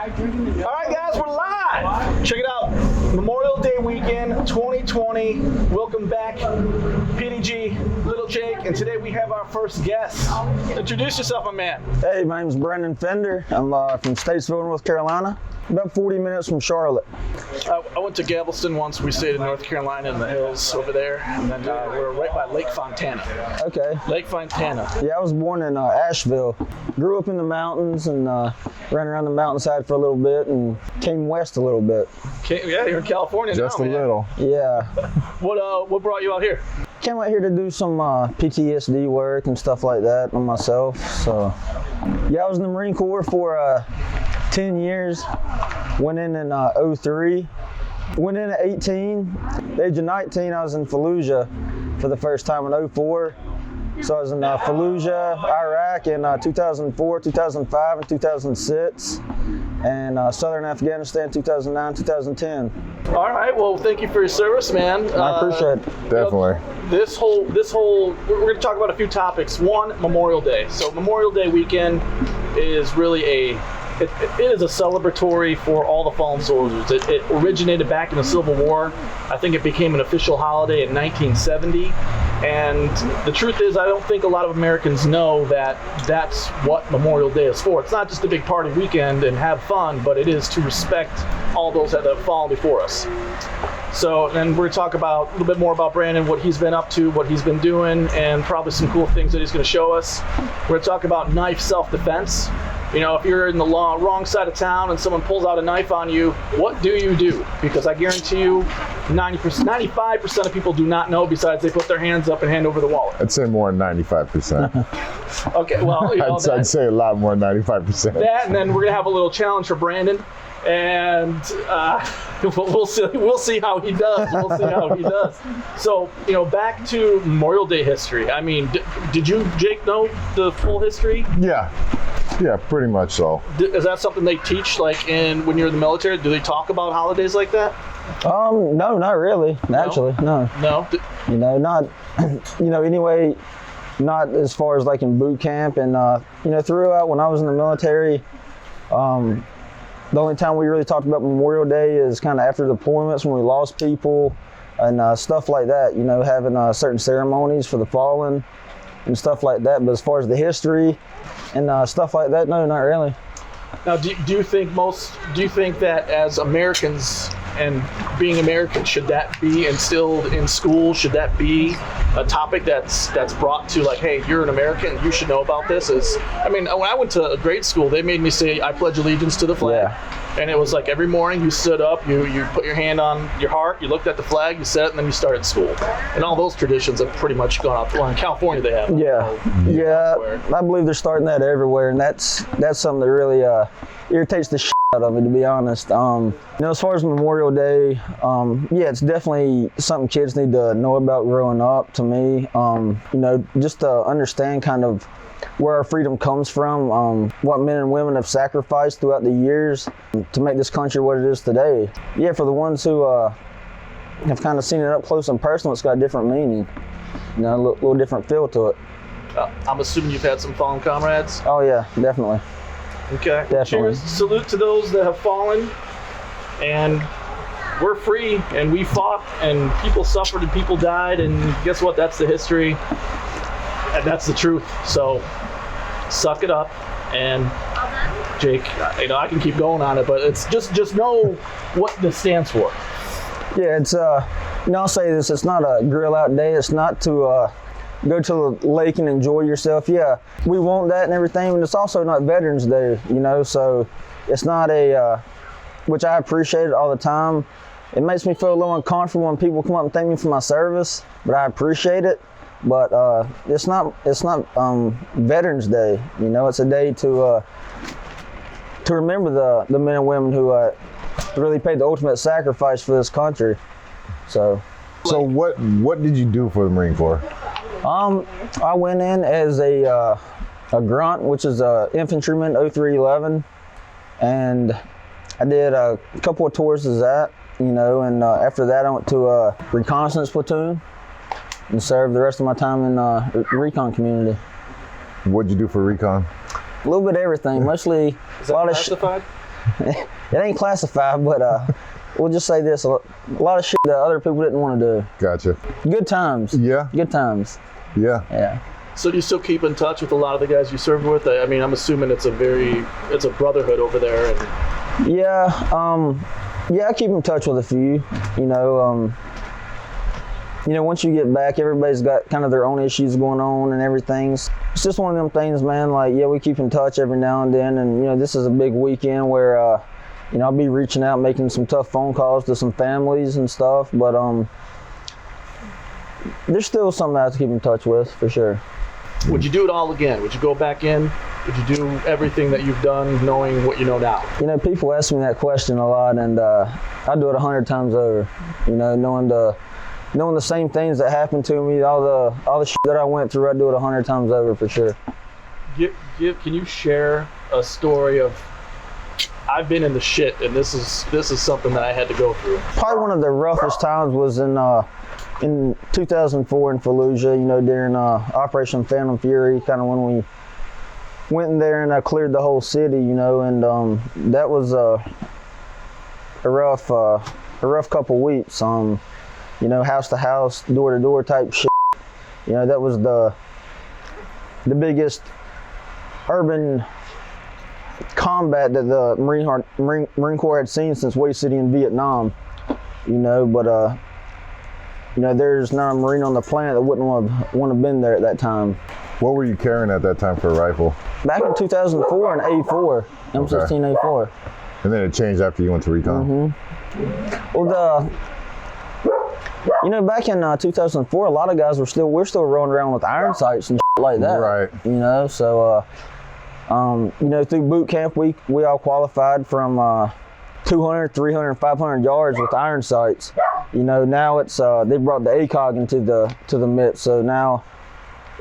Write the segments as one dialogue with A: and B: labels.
A: All right, guys, we're live. Check it out. Memorial Day weekend 2020. Welcome back, PTG, Little Jake, and today we have our first guest. Introduce yourself, my man.
B: Hey, my name's Fender. I'm from Statesville, North Carolina. About 40 minutes from Charlotte.
A: I went to Galveston once. We stayed in North Carolina in the hills over there, and then we're right by Lake Fontana.
B: Okay.
A: Lake Fontana.
B: Yeah, I was born in Asheville. Grew up in the mountains and ran around the mountainside for a little bit and came west a little bit.
A: Yeah, you're in California
C: Just
A: now,
C: a little.
B: Yeah.
A: What brought you out here?
B: Came out here to do some PTSD work and stuff like that on myself. So, yeah, I was in the Marine Corps for 10 years. Went in 03. Went in at 18. At the age of 19, I was in Fallujah for the first time in 04. So I was in Fallujah, Iraq in 2004, 2005, and 2006. And Southern Afghanistan 2009, 2010.
A: All right, well, thank you for your service, man.
B: I appreciate it.
C: Definitely.
A: This whole, we're going to talk about a few topics. One, Memorial Day. So Memorial Day weekend is really it is a celebratory for all the fallen soldiers. It originated back in the Civil War. I think it became an official holiday in 1970. And the truth is, I don't think a lot of Americans know that that's what Memorial Day is for. It's not just a big party weekend and have fun, but it is to respect all those that have fallen before us. So, and we're going to talk about a little bit more about Brandon, what he's been up to, what he's been doing, and probably some cool things that he's going to show us. We're going to talk about knife self-defense. You know, if you're in the wrong side of town and someone pulls out a knife on you, what do you do? Because I guarantee you 95% of people do not know, besides they put their hands up and hand over the wallet.
C: I'd say more than 95%.
A: Okay, well, you know,
C: I'd say a lot more than 95%.
A: That, and then we're going to have a little challenge for Brandon. And we'll see how he does. We'll see how he does. So, you know, back to Memorial Day history. I mean, did you, Jake, know the full history?
C: Yeah, pretty much so.
A: Is that something they teach, like, when you're in the military? Do they talk about holidays like that?
B: No, not really. Actually, no.
A: No?
B: You know, not, anyway, not as far as like in boot camp. And, throughout when I was in the military, the only time we really talked about Memorial Day is kind of after deployments when we lost people and stuff like that, you know, having certain ceremonies for the fallen and stuff like that. But as far as the history and stuff like that, no, not really.
A: Now, do you think that as Americans and being American, should that be instilled in school? Should that be a topic that's brought to, like, hey, you're an American, you should know about this? I mean, when I went to grade school, they made me say, I pledge allegiance to the flag. Yeah. And it was like every morning you stood up, you put your hand on your heart, you looked at the flag, you said it, and then you started school. And all those traditions have pretty much gone out. Well, in California they have.
B: Yeah. I believe they're starting that everywhere, and that's something that really irritates the shit out of me, to be honest. As far as Memorial Day, it's definitely something kids need to know about growing up, to me. Just to understand kind of where our freedom comes from, what men and women have sacrificed throughout the years to make this country what it is today. Yeah, for the ones who have kind of seen it up close and personal, it's got a different meaning, a little different feel to it.
A: I'm assuming you've had some fallen comrades?
B: Oh yeah, definitely.
A: Okay.
B: Definitely.
A: Cheers. Salute to those that have fallen. And we're free, and we fought, and people suffered, and people died, and guess what? That's the history, and that's the truth. So suck it up. And Jake, I can keep going on it, but it's just know what this stands for.
B: Yeah, it's I'll say this: it's not a grill out day. It's not to go to the lake and enjoy yourself. Yeah, we want that and everything, but it's also not Veterans Day, so it's not which I appreciate it all the time. It makes me feel a little uncomfortable when people come up and thank me for my service, but I appreciate it. But it's not Veterans Day, it's a day to remember the men and women who really paid the ultimate sacrifice for this country. So
C: what did you do for the Marine Corps?
B: I went in as a grunt, which is a infantryman 0311, and I did a couple of tours as that, and after that I went to a reconnaissance platoon and served the rest of my time in the recon community.
C: What'd you do for recon?
B: A little bit of everything, mostly
A: Is that classified?
B: it ain't classified, but we'll just say this: a lot of shit that other people didn't want to do.
C: Gotcha.
B: Good times.
C: Yeah.
B: Good times.
C: Yeah.
B: Yeah.
A: So do you still keep in touch with a lot of the guys you served with? I mean, I'm assuming it's a brotherhood over there. And
B: Yeah. Yeah, I keep in touch with a few. Once you get back, everybody's got kind of their own issues going on and everything. It's just one of them things, man. Like, yeah, we keep in touch every now and then, and this is a big weekend where I'll be reaching out, making some tough phone calls to some families and stuff. But there's still something I have to keep in touch with for sure.
A: would you do it all again? Would you go back in? Would you do everything that you've done, knowing what you know now?
B: People ask me that question a lot, and I do it 100 times over. Knowing the same things that happened to me, all the shit that I went through, I do it 100 times over for sure.
A: Can you share a story of, I've been in the shit, and this is something that I had to go through?
B: Probably one of the roughest times was in 2004 in Fallujah. During Operation Phantom Fury, kind of when we went in there and I cleared the whole city. And that was a rough couple weeks. House to house, door to door type shit. That was the biggest urban combat that the Marine Corps had seen since Way City in Vietnam. But there's not a Marine on the planet that wouldn't want to have been there at that time.
C: What were you carrying at that time for a rifle?
B: Back in 2004, an A4, M16 A4.
C: And then it changed after you went to recon?
B: Mm-hmm. Well, back in 2004, a lot of guys we're still rolling around with iron sights and shit like that.
C: Right.
B: So, through boot camp, we all qualified from 200, 300, 500 yards with iron sights. Now it's they brought the ACOG into the mix. So now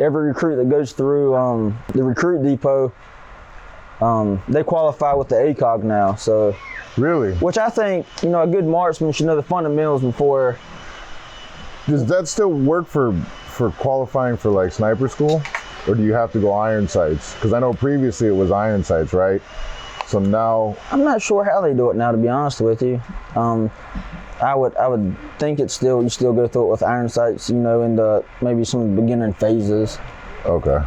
B: every recruit that goes through the recruit depot, they qualify with the ACOG now. So.
C: Really?
B: Which I think, a good marksman should know the fundamentals before.
C: Does that still work for qualifying for like sniper school? Or do you have to go iron sights? Because I know previously it was iron sights, right? So now...
B: I'm not sure how they do it now, to be honest with you. I would think you still go through it with iron sights, in maybe some beginning phases.
C: Okay.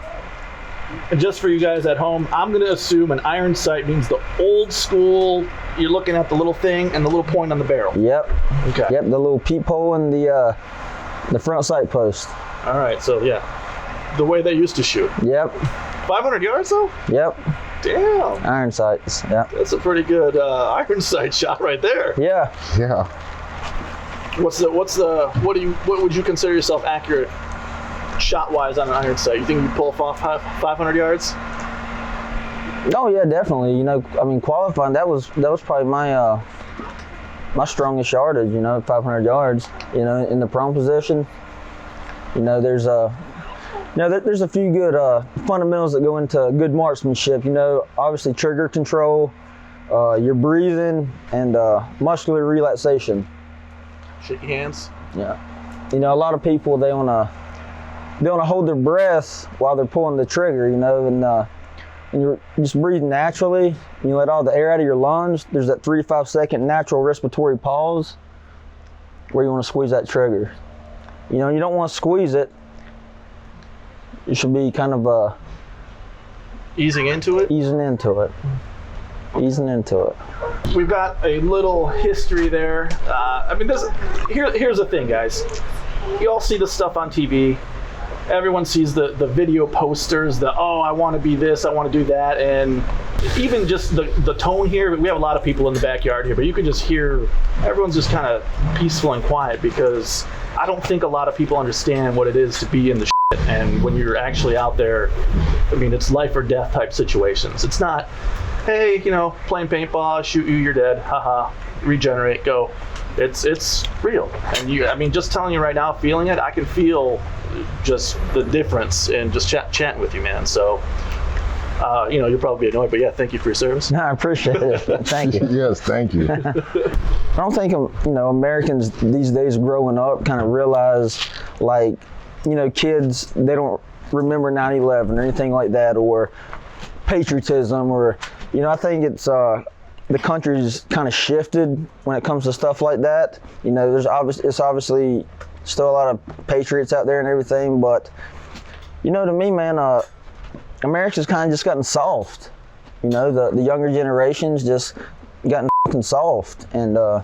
A: And just for you guys at home, I'm going to assume an iron sight means the old school, you're looking at the little thing and the little point on the barrel.
B: Yep.
A: Okay.
B: Yep, the little peephole and the front sight post.
A: All right, so yeah, the way they used to shoot.
B: Yep.
A: 500 yards though?
B: Yep.
A: Damn.
B: Iron sights, yeah.
A: That's a pretty good iron sight shot right there.
B: Yeah.
C: Yeah.
A: What would you consider yourself accurate shot-wise on an iron sight? You think you pull off 500 yards?
B: Oh yeah, definitely. Qualifying, that was probably my strongest yardage. 500 yards. In the prone position. There's a few good fundamentals that go into good marksmanship. Obviously trigger control, your breathing, and muscular relaxation.
A: Shaky hands.
B: Yeah. A lot of people they wanna hold their breath while they're pulling the trigger. And you're just breathing naturally. You let all the air out of your lungs. There's that 3 to 5 second natural respiratory pause where you want to squeeze that trigger. You don't want to squeeze it. You should be kind of
A: easing into it.
B: Easing into it.
A: We've got a little history there. Here's the thing, guys. You all see the stuff on TV. Everyone sees the video posters, I want to be this, I want to do that, and even just the tone here. We have a lot of people in the backyard here, but you can just hear everyone's just kind of peaceful and quiet because I don't think a lot of people understand what it is to be in the shit. And when you're actually out there, it's life or death type situations. It's not, hey, playing paintball, shoot you, you're dead, haha, regenerate, go. It's real. And just telling you right now, feeling it, I can feel just the difference in just chatting with you, man. So, you'll probably be annoyed, but yeah, thank you for your service.
B: No, I appreciate it. Thank you.
C: Yes, thank you.
B: I don't think, Americans these days growing up kind of realize, kids, they don't remember 9/11 or anything like that, or patriotism, or, I think it's the country's kind of shifted when it comes to stuff like that. You know, it's obviously still a lot of patriots out there and everything, but you know, to me, man, America's kind of just gotten soft. You know, the younger generations just gotten fucking soft, and you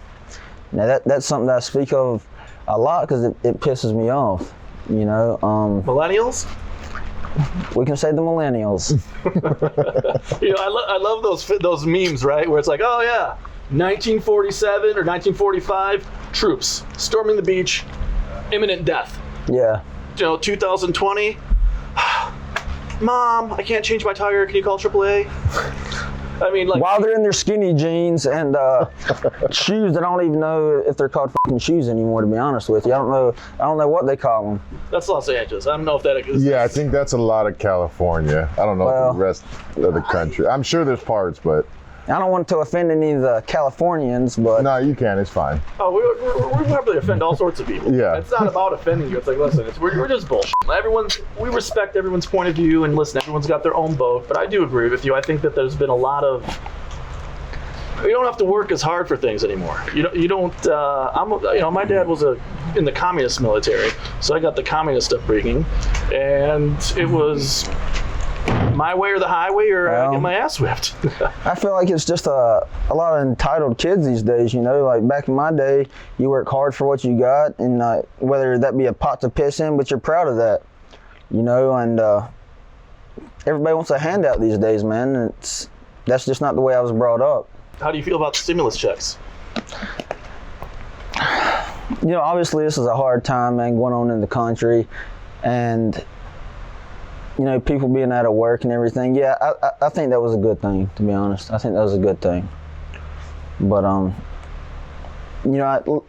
B: know, that's something that I speak of a lot because it pisses me off. You know,
A: Millennials?
B: We can say the millennials.
A: You know, I love those memes, right? Where it's like, oh yeah, 1947 or 1945, troops storming the beach, imminent death.
B: Yeah.
A: You know, 2020, Mom, I can't change my tire. Can you call AAA? I mean, like,
B: while they're in their skinny jeans and shoes that I don't even know if they're called fucking shoes anymore, to be honest with you. I don't know what they call them.
A: That's Los Angeles. I don't know if that exists.
C: Yeah, I think that's a lot of California. I don't know
B: Well,
C: the rest of the country. I'm sure there's parts, but
B: I don't want to offend any of the Californians, but
C: no, you can. It's fine.
A: Oh, we probably offend all sorts of people.
C: Yeah.
A: It's not about offending you. It's like, listen, we're just bullshit. We respect everyone's point of view, and listen, everyone's got their own boat. But I do agree with you. I think that there's been a lot of. You don't have to work as hard for things anymore. You don't. My dad was in the communist military, so I got the communist upbringing, and it was my way or the highway, or I get my ass whipped.
B: I feel like it's just a lot of entitled kids these days, you know, like back in my day, you work hard for what you got, and whether that be a pot to piss in, but you're proud of that, you know, and everybody wants a handout these days, man, and that's just not the way I was brought up.
A: How do you feel about the stimulus checks?
B: You know, obviously this is a hard time, man, going on in the country, and you know, people being out of work and everything. Yeah, I think that was a good thing, to be honest. I think that was a good thing. But you know,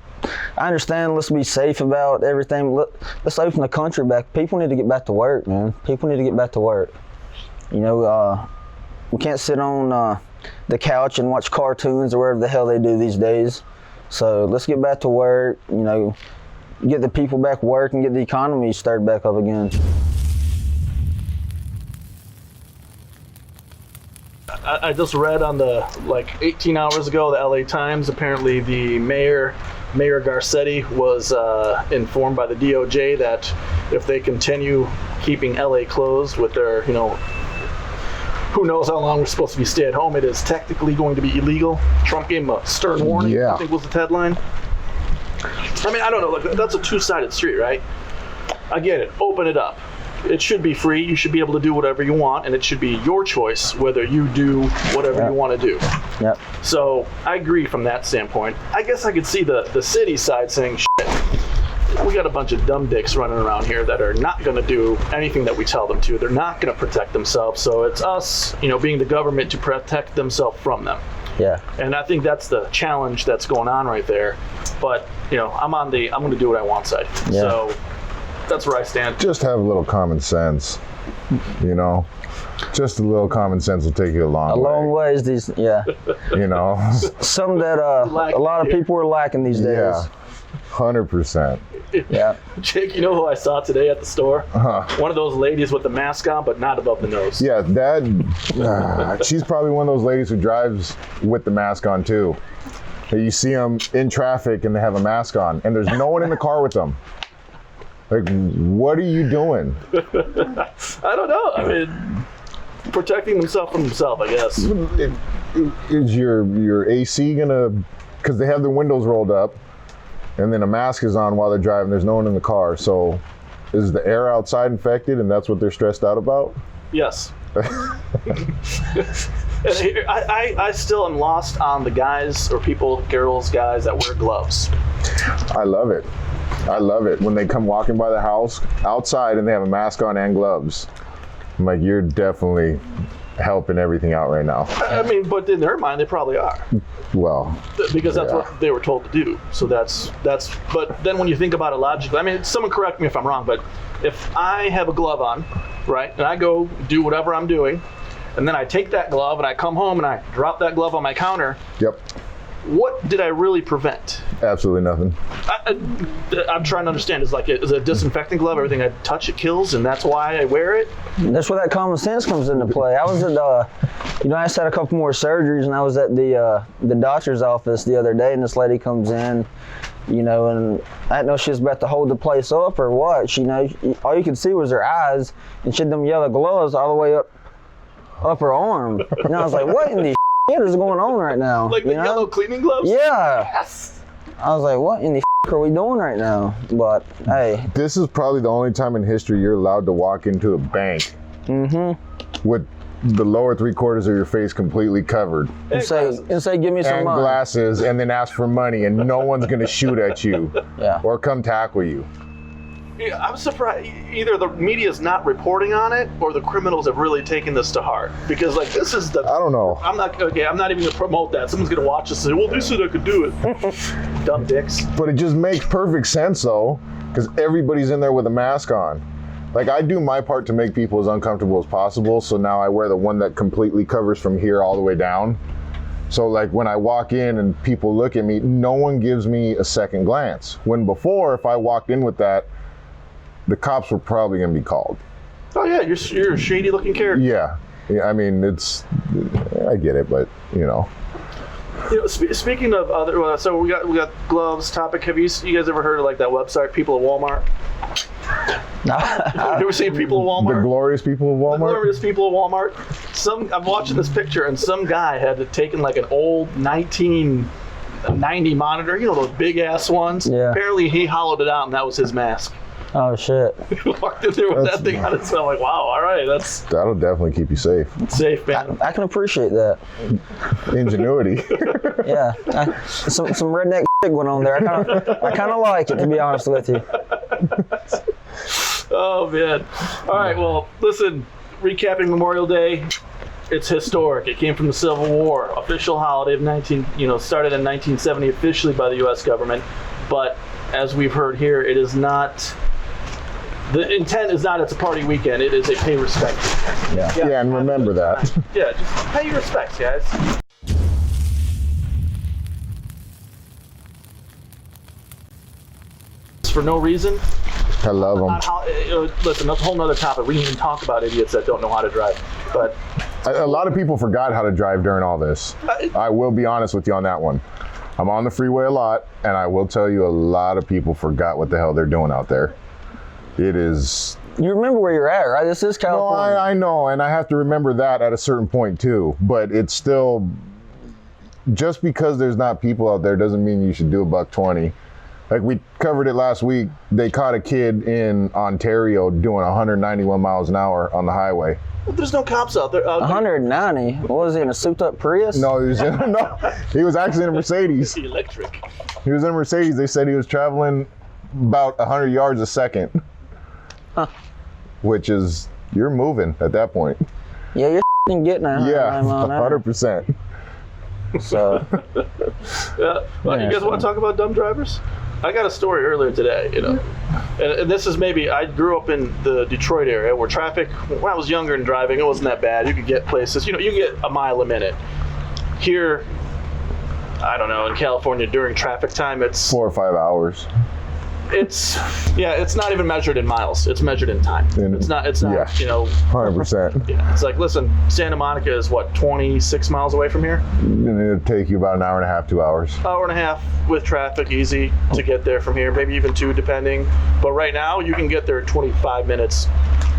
B: I understand. Let's be safe about everything. Let's open the country back. People need to get back to work, man. People need to get back to work. You know, we can't sit on the couch and watch cartoons or whatever the hell they do these days. So let's get back to work. You know, get the people back working, get the economy started back up again.
A: I just read on 18 hours ago, the LA Times, apparently the Mayor Garcetti was informed by the DOJ that if they continue keeping LA closed with their, you know, who knows how long we're supposed to be stay at home, it is technically going to be illegal. Trump gave him a stern warning,
C: Yeah.
A: I think was the headline. I mean, I don't know, like, that's a two-sided street, right? I get it, open it up. It should be free. You should be able to do whatever you want, and it should be your choice whether you do whatever you want to do.
B: Yep.
A: So I agree from that standpoint. I guess I could see the city side saying, shit, we got a bunch of dumb dicks running around here that are not going to do anything that we tell them to. They're not going to protect themselves. So it's us, you know, being the government to protect themselves from them.
B: Yeah.
A: And I think that's the challenge that's going on right there. But, you know, I'm going to do what I want side.
B: Yeah.
A: So that's where I stand.
C: Just have a little common sense, you know. Just a little common sense will take you a long way.
B: Ways these, yeah.
C: You know.
B: Some that a lot of people are lacking these days.
C: Yeah. 100%.
B: Yeah.
A: Jake, you know who I saw today at the store?
C: Uh-huh.
A: One of those ladies with the mask on, but not above the nose.
C: Yeah, she's probably one of those ladies who drives with the mask on too. You see them in traffic and they have a mask on, and there's no one in the car with them. Like, what are you doing?
A: I don't know. I mean, protecting themselves from themselves, I guess.
C: Is your AC gonna? Because they have the windows rolled up, and then a mask is on while they're driving. There's no one in the car, so is the air outside infected, and that's what they're stressed out about?
A: Yes. And I still am lost on the guys or people, girls, guys that wear gloves.
C: I love it. I love it when they come walking by the house outside and they have a mask on and gloves. I'm like, you're definitely helping everything out right now.
A: I mean, but in their mind, they probably are.
C: Well,
A: because that's what they were told to do. So that's. But then when you think about it logically, I mean, someone correct me if I'm wrong, but if I have a glove on, right, and I go do whatever I'm doing, and then I take that glove and I come home and I drop that glove on my counter.
C: Yep.
A: what did I really prevent?
C: Absolutely nothing.
A: I'm trying to understand. Is it a disinfecting glove? Everything I touch, it kills, and that's why I wear it?
B: That's where that common sense comes into play. I was at, I just had a couple more surgeries, and I was at the doctor's office the other day, and this lady comes in, and I didn't know she was about to hold the place up or what. All you could see was her eyes, and she had them yellow gloves all the way up her arm. And I was like, what in the shit is going on right now?
A: Like the yellow cleaning gloves?
B: Yeah.
A: Yes.
B: I was like, what in the are we doing right now? But hey.
C: This is probably the only time in history you're allowed to walk into a bank with the lower 3/4 of your face completely covered.
B: And say, give me some
C: and
B: money.
C: Glasses, and then ask for money, and no one's gonna shoot at you
B: Yeah.
C: or come tackle you.
A: Yeah, I'm surprised either the media's not reporting on it or the criminals have really taken this to heart. Because this is the...
C: I don't know.
A: I'm not even gonna promote that. Someone's gonna watch this and say, well, they said I could do it. Dumb dicks.
C: But it just makes perfect sense though, because everybody's in there with a mask on. Like, I do my part to make people as uncomfortable as possible, so now I wear the one that completely covers from here all the way down. So like when I walk in and people look at me, no one gives me a second glance. When before, if I walked in with that, the cops were probably gonna be called.
A: Oh yeah, you're a shady looking character.
C: Yeah, I mean, I get it, but
A: Speaking of other, so we got gloves topic. Have you guys ever heard of that website, People of Walmart? You ever seen People of Walmart?
C: The glorious people of Walmart?
A: The glorious people of Walmart. I'm watching this picture, and some guy had taken an old 1990 monitor, those big ass ones.
B: Yeah.
A: Apparently he hollowed it out, and that was his mask.
B: Oh shit.
A: He walked in there with that thing on his. I'm like, wow, all right,
C: That'll definitely keep you safe.
A: safe, man.
B: I can appreciate that.
C: Ingenuity.
B: Yeah. Some redneck shit went on there. I kind of like it, to be honest with you.
A: Oh man. All right, well, listen. Recapping Memorial Day. It's historic. It came from the Civil War, official holiday of started in 1970 officially by the U.S. government, but as we've heard here, it is not. The intent is not it's a party weekend. It is a pay respect weekend.
C: Yeah, and remember that.
A: Yeah, just pay your respects, guys. For no reason.
C: I love them.
A: Listen, that's a whole nother topic. We didn't even talk about idiots that don't know how to drive. But
C: A lot of people forgot how to drive during all this. I will be honest with you on that one. I'm on the freeway a lot, and I will tell you a lot of people forgot what the hell they're doing out there. It is...
B: You remember where you're at, right? This is California.
C: No, I know, and I have to remember that at a certain point too. But it's still... Just because there's not people out there doesn't mean you should do $120. Like we covered it last week, they caught a kid in Ontario doing 191 miles an hour on the highway.
A: There's no cops out there.
B: 190? What was he, in a souped-up Prius?
C: No, he was actually in a Mercedes.
A: Electric.
C: He was in a Mercedes. They said he was traveling about 100 yards a second.
B: Huh.
C: Which is, you're moving at that point.
B: Yeah, you're getting a
C: 100%.
B: So.
A: Yeah. Well, you guys want to talk about dumb drivers? I got a story earlier today, and this is I grew up in the Detroit area where traffic, when I was younger and driving, it wasn't that bad. You could get places, you can get a mile a minute. Here, I don't know, in California during traffic time, it's
C: 4 or 5 hours.
A: It's not even measured in miles. It's measured in time. It's not,
C: 100%.
A: Yeah, it's like, listen, Santa Monica is what, 26 miles away from here?
C: And it'll take you about an hour and a half, 2 hours.
A: Hour and a half with traffic, easy to get there from here, maybe even 2 depending. But right now, you can get there in 25 minutes.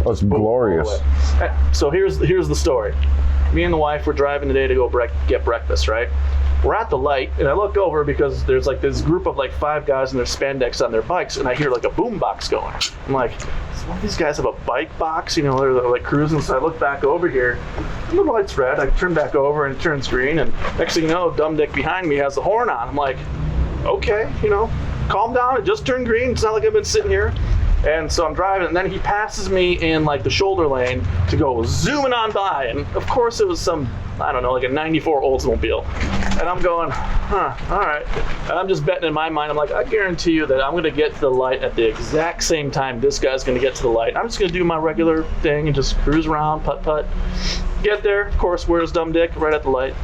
C: Oh, it's glorious.
A: So here's the story. Me and the wife were driving today to go get breakfast, right? We're at the light, and I look over because there's this group of 5 guys in their spandex on their bikes, and I hear a boom box going. I'm like, does one of these guys have a bike box? They're cruising. So I look back over here, and the light's red. I turn back over, and it turns green, and next thing you know, dumb dick behind me has the horn on. I'm like, okay, calm down. It just turned green. It's not like I've been sitting here. And so I'm driving, and then he passes me in the shoulder lane to go zooming on by. And of course it was some, I don't know, a 94 Oldsmobile. And I'm going, all right. And I'm just betting in my mind, I'm like, I guarantee you that I'm going to get to the light at the exact same time this guy's going to get to the light. I'm just going to do my regular thing and just cruise around, putt-putt. Get there, of course, where's dumb dick? Right at the light.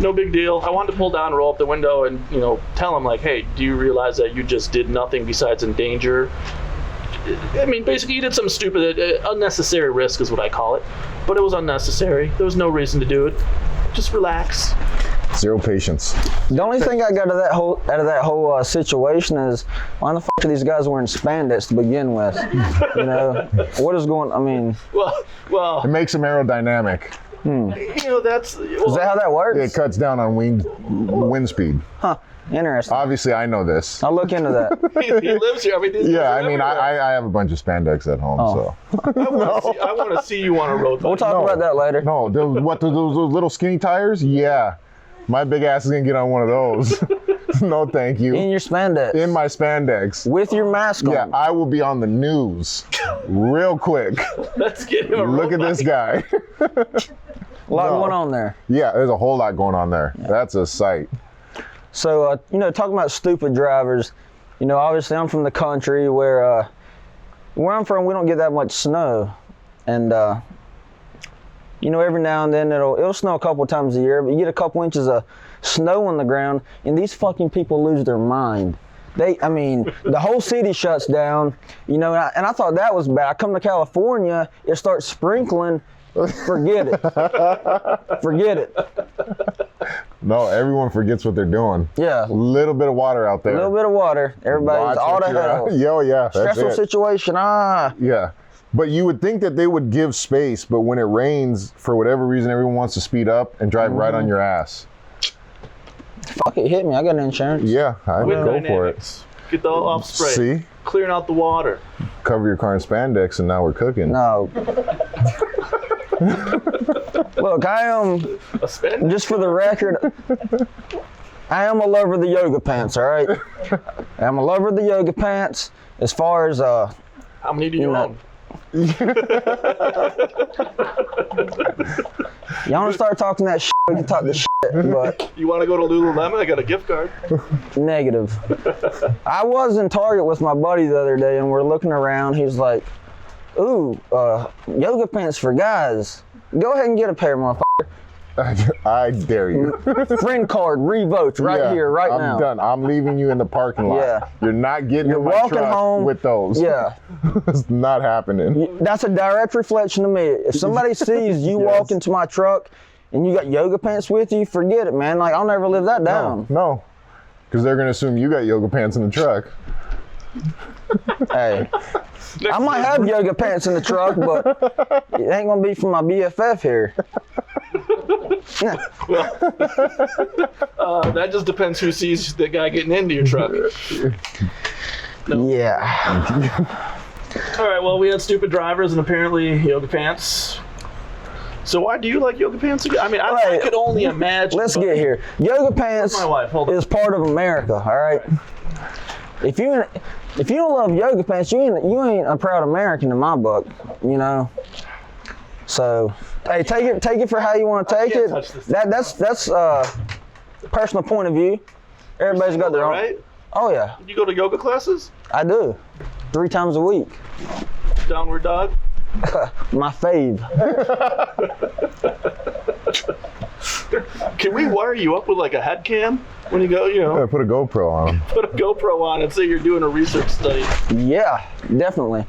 A: no big deal. I wanted to pull down, roll up the window, and tell him like, hey, do you realize that you just did nothing besides endanger? I mean, basically, you did something stupid. Unnecessary risk is what I call it, but it was unnecessary. There was no reason to do it. Just relax.
C: Zero patience.
B: The only thing I got out of that whole situation is, why the fuck are these guys wearing spandex to begin with? What is going? I mean,
A: well,
C: it makes them aerodynamic.
A: That's.
B: Is that how that works?
C: It cuts down on wind speed.
B: Huh. Interesting.
C: Obviously, I know this.
B: I'll look into that.
A: he lives here. I mean,
C: Yeah, I mean, I have a bunch of spandex at home, so.
A: I want to see you on a road bike.
B: We'll talk about that later.
C: No, those little skinny tires? Yeah. My big ass is going to get on one of those. No, thank you.
B: In your spandex.
C: In my spandex.
B: With your mask on.
C: Yeah, I will be on the news real quick.
A: Let's get him a road
C: Look at this guy.
B: A lot going on there.
C: Yeah, there's a whole lot going on there. Yeah. That's a sight.
B: So, talking about stupid drivers, obviously I'm from the country where I'm from, we don't get that much snow. And, every now and then it'll snow a couple times a year, but you get a couple inches of snow on the ground, and these fucking people lose their mind. The whole city shuts down, and I thought that was bad. I come to California, it starts sprinkling, forget it. Forget it.
C: No, everyone forgets what they're doing.
B: Yeah.
C: A little bit of water out there.
B: A little bit of water. Everybody's all to hell.
C: Yeah, that's
B: stressful situation.
C: Yeah. But you would think that they would give space, but when it rains, for whatever reason, everyone wants to speed up and drive right on your ass.
B: Fuck it, hit me. I got insurance.
C: Yeah, I go for it.
A: Get the off spray.
C: See?
A: Clearing out the water.
C: Cover your car in spandex, and now we're cooking.
B: No. Look, I am, just for the record, I am a lover of the yoga pants, all right? I'm a lover of the yoga pants. As far as,
A: how many do you own?
B: Y'all want to start talking that shit, we can talk the shit, but...
A: You want to go to Lululemon? I got a gift card.
B: Negative. I was in Target with my buddy the other day, and we're looking around. He's like, ooh, yoga pants for guys. Go ahead and get a pair, motherfucker.
C: I dare you.
B: Friend card revoked here, right now.
C: I'm done. I'm leaving you in the parking lot.
B: Yeah.
C: You're not getting in my
B: walking
C: truck
B: home
C: with those.
B: Yeah.
C: It's not happening.
B: That's a direct reflection of me. If somebody sees you walk into my truck and you got yoga pants with you, forget it, man. Like, I'll never live that down.
C: No. Because they're going to assume you got yoga pants in the truck.
B: Hey. I might have yoga pants in the truck, but it ain't going to be from my BFF here.
A: That just depends who sees the guy getting into your truck. No.
B: Yeah.
A: All right, well, we had stupid drivers and apparently yoga pants. So why do you like yoga pants again? I mean, I could only imagine.
B: Let's get here. Yoga pants is part of America, all right? If you don't love yoga pants, you ain't a proud American in my book, So, hey, take it for how you want to take it. That's personal point of view. Everybody's got their own.
A: Right?
B: Oh yeah.
A: You go to yoga classes?
B: I do, 3 times a week.
A: Downward dog.
B: My fave.
A: Can we wire you up with like a head cam when you go,
C: Yeah, put a GoPro on.
A: Put a GoPro on and say you're doing a research study.
B: Yeah, definitely.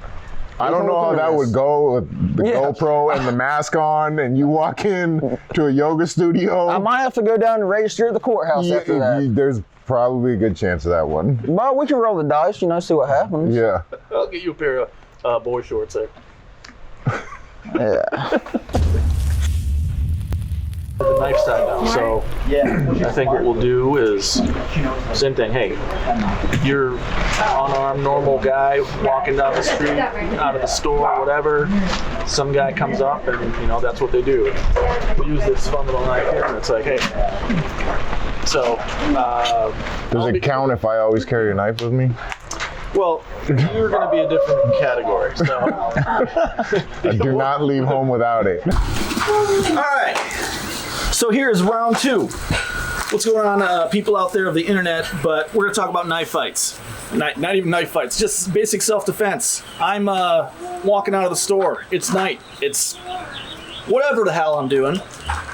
C: I don't know how that would go with the GoPro and the mask on and you walk in to a yoga studio.
B: I might have to go down and register at the courthouse after that.
C: There's probably a good chance of that one.
B: But we can roll the dice, see what happens.
C: Yeah.
A: I'll get you a pair of boy shorts there.
B: Yeah.
A: The knife side now. So I think what we'll do is same thing. Hey, you're unarmed, normal guy walking down the street, out of the store, whatever. Some guy comes up, and that's what they do. We use this fun little knife here, and it's like, hey. So
C: does it count if I always carry a knife with me?
A: Well, you're going to be a different category. So
C: I do not leave home without it.
A: All right. So here's round 2. What's going on, people out there of the internet? But we're going to talk about knife fights. Not even knife fights, just basic self-defense. I'm walking out of the store. It's night. It's whatever the hell I'm doing.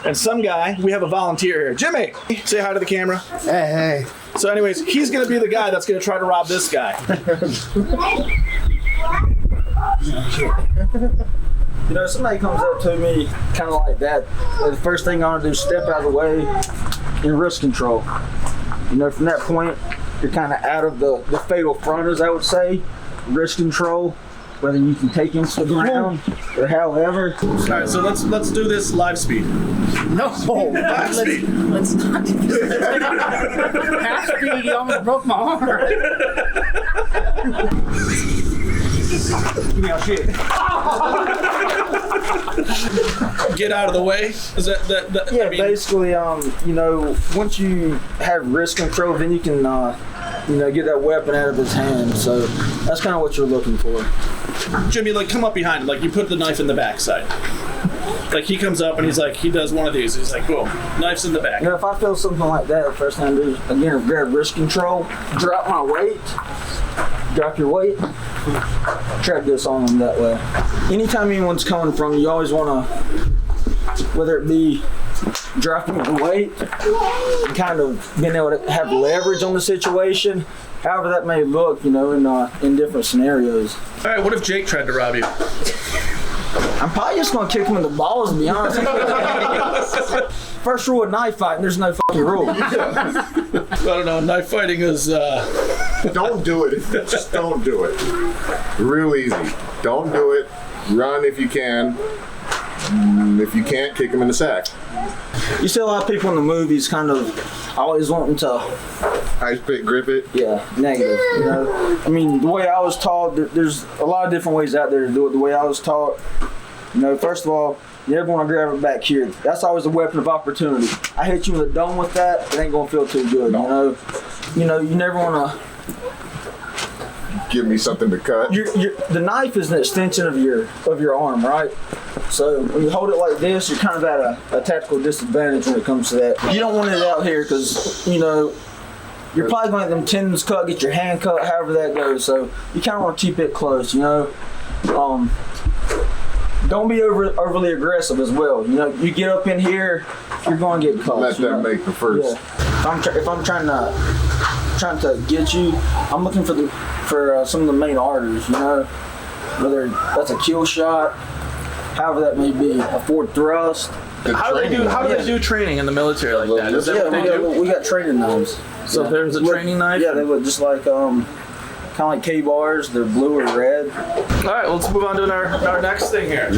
A: And some guy, we have a volunteer here. Jimmy, say hi to the camera.
D: Hey.
A: So anyways, he's going to be the guy that's going to try to rob this guy.
B: You know, somebody comes up to me kind of like that, the first thing I'm gonna do is step out of the way and wrist control. You know, from that point, you're kind of out of the fatal fronters, I would say. Wrist control, whether you can take him to the ground or however.
A: All right, so let's do this live speed.
D: No.
A: Live speed.
D: Let's not do this. Half speed, you almost broke my arm. Give me our shit.
A: Get out of the way. Is that
B: Yeah,
A: I mean,
B: basically, you know, once you have wrist control, then you can, you know, get that weapon out of his hand. So that's kind of what you're looking for.
A: Jimmy, like, come up behind him. Like, you put the knife in the backside. Like, he comes up and he's like, he does one of these. He's like, boom, knife's in the back.
B: You know, if I feel something like that, the first thing I do is, again, grab wrist control, drop my weight, drop your weight, try to do on them that way. Anytime anyone's coming from you, you always want to, whether it be dropping your weight and kind of being able to have leverage on the situation, however that may look, you know, in different scenarios.
A: All right, what if Jake tried to rob you?
B: I'm probably just going to kick him in the balls, to be honest. First rule of knife fighting, there's no fucking rule.
A: I don't know, knife fighting is,
C: Don't do it. Just don't do it. Real easy. Don't do it. Run if you can. If you can't, kick him in the sack.
B: You see a lot of people in the movies kind of always wanting to,
C: Ice pick, grip it.
B: yeah, negative, you know. I mean, the way I was taught, there's a lot of different ways out there to do it. The way I was taught, you know, first of all, you never want to grab it back here. That's always a weapon of opportunity. I hit you in the dome with that, it ain't gonna feel too good, you know. You know, you never want to.
C: Give me something to cut.
B: The knife is an extension of your arm, right? So when you hold it like this, you're kind of at a tactical disadvantage when it comes to that. You don't want it out here because, you know, you're probably going to get them tendons cut, get your hand cut, however that goes. So you kind of want to keep it close, you know. Don't be overly aggressive as well. You know, you get up in here, you're going to get caught.
C: Let them make the first.
B: Yeah. If I'm trying to get you, I'm looking for some of the main arteries, you know, whether that's a kill shot, however that may be, a forward thrust.
A: how do they do training in the military like that? Is that
B: Yeah,
A: what they do?
B: we got training knives.
A: So there's a training knife?
B: Yeah, they look just like kind of like K-bars. They're blue or red.
A: All right, let's move on to our next thing here.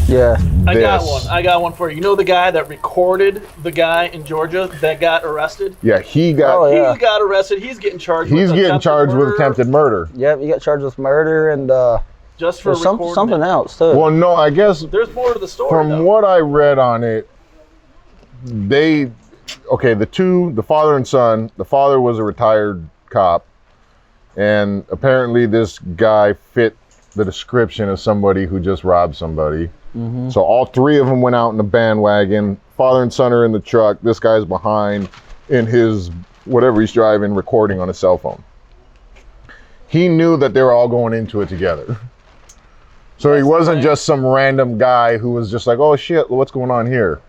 B: Yeah.
A: I got one for you. You know the guy that recorded the guy in Georgia that got arrested?
C: Yeah, he got.
A: He got arrested. He's getting charged.
C: He's
A: with
C: getting charged with attempted murder.
B: Yep, you got charged with murder and
A: just for recording
B: something else too.
C: Well, no, I guess
A: There's more to the story.
C: from what I read on it, the father and son. The father was a retired cop, and apparently this guy fit the description of somebody who just robbed somebody. Mm-hmm. So all three of them went out in the bandwagon. Father and son are in the truck. This guy's behind in his whatever he's driving, recording on his cell phone. He knew that they were all going into it together. So he wasn't just some random guy who was just like, oh shit, what's going on here?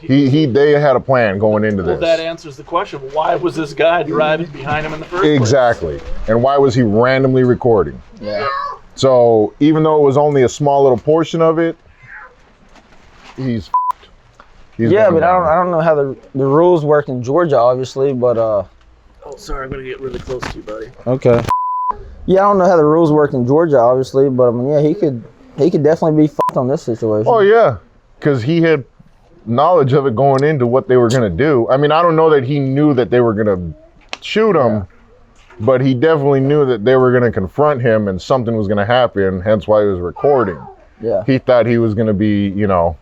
C: They had a plan going into this.
A: Well, that answers the question. Why was this guy driving behind him in the first place?
C: Exactly. And why was he randomly recording?
B: Yeah.
C: So even though it was only a small little portion of it, he's
B: yeah, but I don't know how the rules work in Georgia, obviously, but
A: Oh, sorry, I'm gonna get really close to you, buddy.
B: okay. Yeah, I don't know how the rules work in Georgia, obviously, but I mean, yeah, he could definitely be fucked on this situation.
C: Oh yeah, because he had knowledge of it going into what they were gonna do. I mean, I don't know that he knew that they were gonna shoot him, but he definitely knew that they were gonna confront him and something was gonna happen. Hence why he was recording.
B: Yeah.
C: He thought he was gonna be, you know,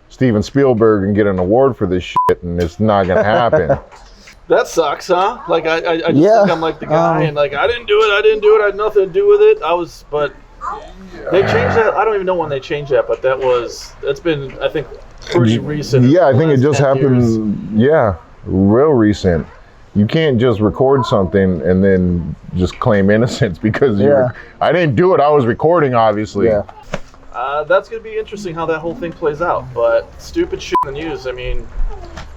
C: Steven Spielberg and get an award for this shit, and it's not gonna happen.
A: That sucks, huh? Like I just think I'm like the guy, and like I didn't do it. I had nothing to do with it. But they changed that. I don't even know when they changed that, but that's been, I think, pretty recent.
C: Yeah, I think it just
A: 10
C: happened.
A: years.
C: Yeah, real recent. You can't just record something and then just claim innocence because I didn't do it. I was recording, obviously.
B: Yeah.
A: That's going to be interesting how that whole thing plays out. But stupid shit in the news. I mean,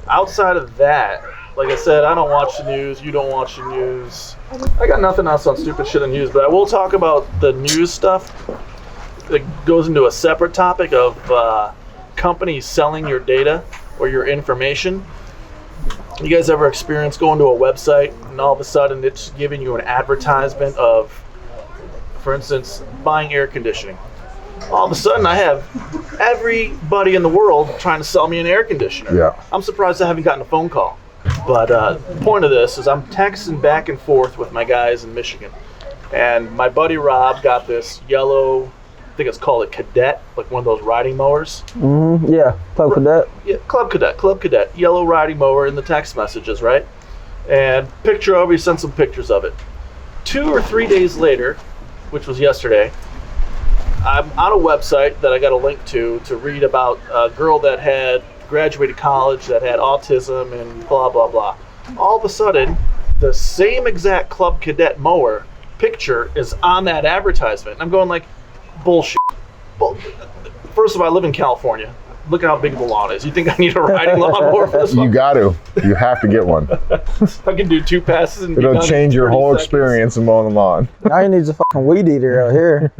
A: outside of that, like I said, I don't watch the news. You don't watch the news. I got nothing else on stupid shit in the news, but I will talk about the news stuff that goes into a separate topic of companies selling your data or your information. You guys ever experience going to a website and all of a sudden it's giving you an advertisement of, for instance, buying air conditioning? All of a sudden I have everybody in the world trying to sell me an air conditioner.
C: Yeah.
A: I'm surprised I haven't gotten a phone call. But the point of this is I'm texting back and forth with my guys in Michigan. And my buddy Rob got this yellow, I think it's called a Cadet, like one of those riding mowers.
B: Yeah, Club Cadet.
A: Yeah, Club Cadet, yellow riding mower in the text messages, right? And he sent some pictures of it. 2 or 3 days later, which was yesterday, I'm on a website that I got a link to read about a girl that had graduated college that had autism and blah, blah, blah. All of a sudden, the same exact Club Cadet mower picture is on that advertisement. I'm going like, bullshit. First of all, I live in California. Look at how big the lawn is. You think I need a riding lawnmower for this one?
C: You got to. You have to get one.
A: I can do 2 passes and
C: It'll change your whole experience in mowing the lawn.
B: Now he needs a fucking weed eater out here.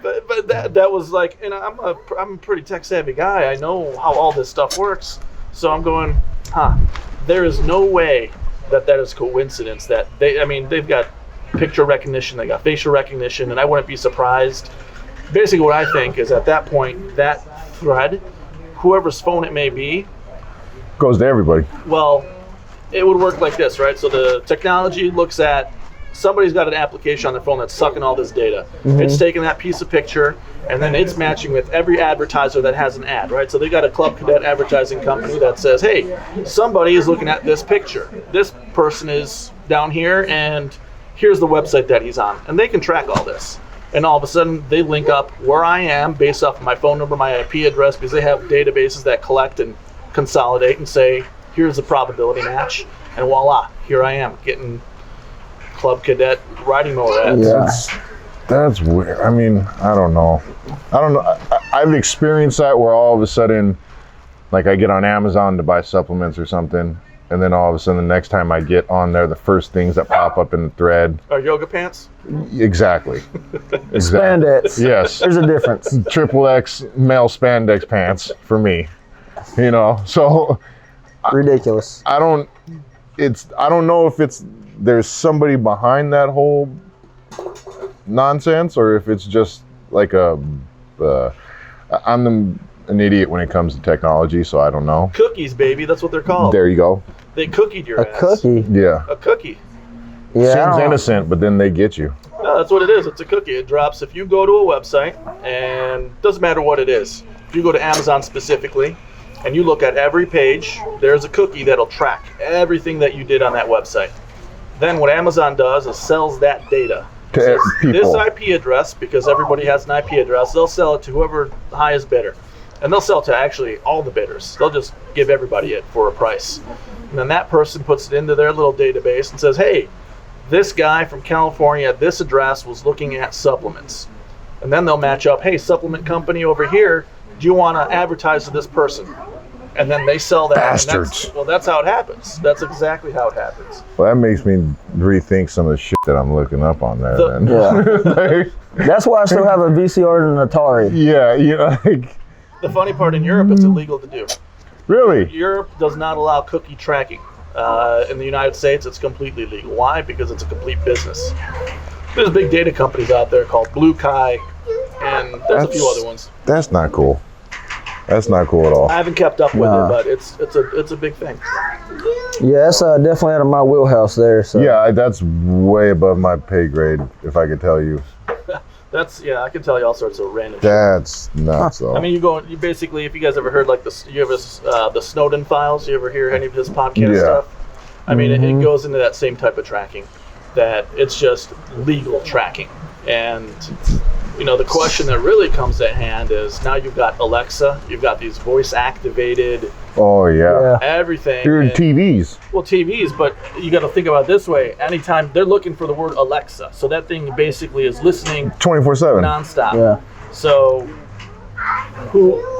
A: But that was like, and I'm a pretty tech savvy guy. I know how all this stuff works. So I'm going, there is no way that is coincidence that they've got picture recognition, they got facial recognition, and I wouldn't be surprised. Basically what I think is at that point, that thread, whoever's phone it may be,
C: Goes to everybody.
A: well, it would work like this, right? So the technology looks at, somebody's got an application on their phone that's sucking all this data. It's taking that piece of picture, and then it's matching with every advertiser that has an ad, right? So they got a Club Cadet advertising company that says, hey, somebody is looking at this picture. This person is down here, and here's the website that he's on. And they can track all this. And all of a sudden, they link up where I am based off of my phone number, my IP address, because they have databases that collect and consolidate and say, here's the probability match. And voila, here I am getting Club Cadet riding mower ads.
B: Yeah.
C: That's weird. I mean, I don't know. I've experienced that where all of a sudden, like I get on Amazon to buy supplements or something, and then all of a sudden the next time I get on there, the first things that pop up in the thread.
A: Are yoga pants?
C: Exactly.
B: Spandex.
C: Yes.
B: There's a difference.
C: XXX male spandex pants for me. You know, so
B: Ridiculous.
C: I don't know if there's somebody behind that whole nonsense, or if it's just like I'm an idiot when it comes to technology, so I don't know.
A: Cookies, baby. That's what they're called.
C: There you go.
A: They cookied your
B: A
A: ass.
B: cookie.
C: Yeah.
A: A cookie.
B: Yeah. I
C: Seems
B: don't-
C: innocent, but then they get you.
A: No, that's what it is. It's a cookie. It drops if you go to a website, and doesn't matter what it is. If you go to Amazon specifically, and you look at every page, there's a cookie that'll track everything that you did on that website. Then what Amazon does is sells that data.
C: To
A: Says,
C: people.
A: This IP address, because everybody has an IP address, they'll sell it to whoever the highest bidder. And they'll sell it to actually all the bidders. They'll just give everybody it for a price. And then that person puts it into their little database and says, hey, this guy from California at this address was looking at supplements. And then they'll match up, hey, supplement company over here, do you want to advertise to this person? And then they sell that.
C: Bastards.
A: And that's how it happens. That's exactly how it happens.
C: Well, that makes me rethink some of the shit that I'm looking up on there. Then.
B: Yeah. That's why I still have a VCR and an Atari.
C: Yeah, you know, like,
A: The funny part, in Europe, it's illegal to do.
C: really?
A: Europe does not allow cookie tracking. In the United States, it's completely legal. Why? Because it's a complete business. There's big data companies out there called Blue Kai, and there's a few other ones.
C: That's not cool. That's not cool at all.
A: I haven't kept up with
B: Nah.
A: it, but it's a big thing.
B: Yeah, that's definitely out of my wheelhouse there. So.
C: Yeah, that's way above my pay grade, if I could tell you.
A: I can tell you all sorts of random shit.
C: That's nuts, though.
A: I mean, you basically, if you guys ever heard like the Snowden files, you ever hear any of his podcast
C: Yeah.
A: stuff? I mean, it goes into that same type of tracking, that it's just legal tracking. And, you know, the question that really comes at hand is now you've got Alexa, you've got these voice activated,
C: oh, yeah.
A: everything.
C: You're in
A: and-
C: TVs.
A: Well, TVs, but you got to think about it this way. Anytime they're looking for the word Alexa, so that thing basically is listening
C: 24/7.
A: nonstop.
B: Yeah.
A: So,